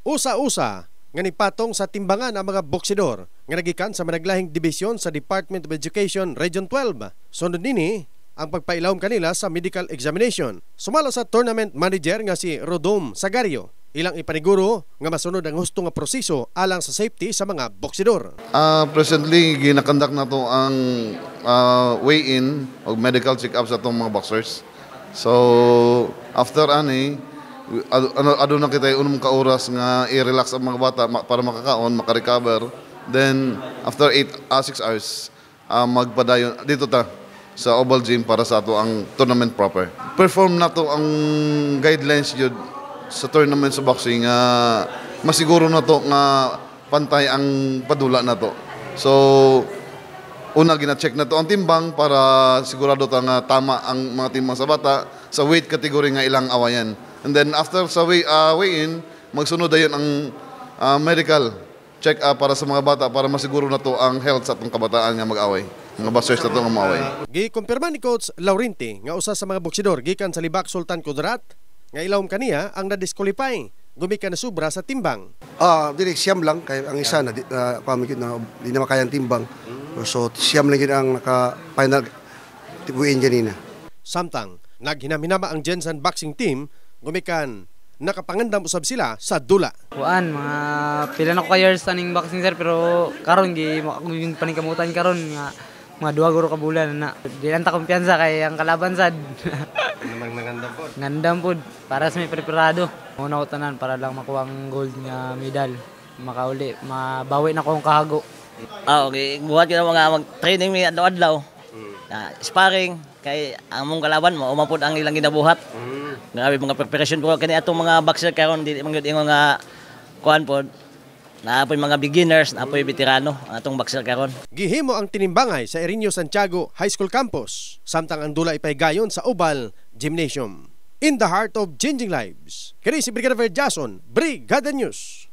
Usa-usa nga nipatong sa timbangan ang mga boksidor nga nagikan sa managlahing dibisyon sa Department of Education Region 12. Sunod nini ang pagpailawom kanila sa medical examination. Sumala sa tournament manager nga si Rodom Sagario. Ilang ipaniguro nga masunod ang husto nga proseso alang sa safety sa mga boksidor. Presently, ginakandak na to ang weigh-in o medical check-up sa itong mga boxers. So, after ado na kita unong kauras nga i-relax ang mga bata para makakaon, makarecover. Then, after 6 hours, magpadayon dito ta sa Oval Gym para sa ato ang tournament proper. Perform na to ang guidelines yun sa tournament sa boxing. Masiguro na to nga pantay ang padula na to. So, una gina-check na to ang timbang para sigurado ta nga tama ang mga timbang sa bata sa weight category nga ilang awayan. And then after sa weigh-in, magsunod dayon ang medical check-up para sa mga bata para masiguro na to ang health sa atong kabataan nga mag-away. Mga boxers na to nga maaway. Gikumpirma ni Coach Laurenti nga usa sa mga boksidor gikan sa Libak Sultan Kudarat nga ilawom kaniya ang na-disqualify. Gumikan na sobra sa timbang. Dili siyam lang kay ang isa na pamikit na di na makayang timbang. So siyam lang gid ang naka-final tibuin ganina. Samtang naghinam-hinama ang Jensen boxing team, gumikan nakapangandam usab sila sa dula. Kuan mga pila na ko years taning boxing sir pero karon gi yung paningkamutan karon nga mga 2 guro ka bulan na. Di lang ta kumpiyansa kay ang kalaban sad. Nangandam pod. Ngandam pod para sa may preparado. Una ko tanan para lang makuha ang gold nga medal. Makauli, mabawi na ko ang kahago. Okay, buhat ko na mga mag-training mi adlaw-adlaw. Sparring kay ang mong kalaban mo umapod ang ilang ginabuhat. Grabe mga preparation ko kani atong mga boxer karon dili man gyud ingon nga kuan pod. Naapoy mga beginners, naapoy veterano ang atong boxer karon. Gihimo ang tinimbangay sa Erinio Santiago High School Campus, samtang ang dula ipahigayon sa Oval Gymnasium. In the heart of changing lives, kini si Brigadier Jason, Brigada News.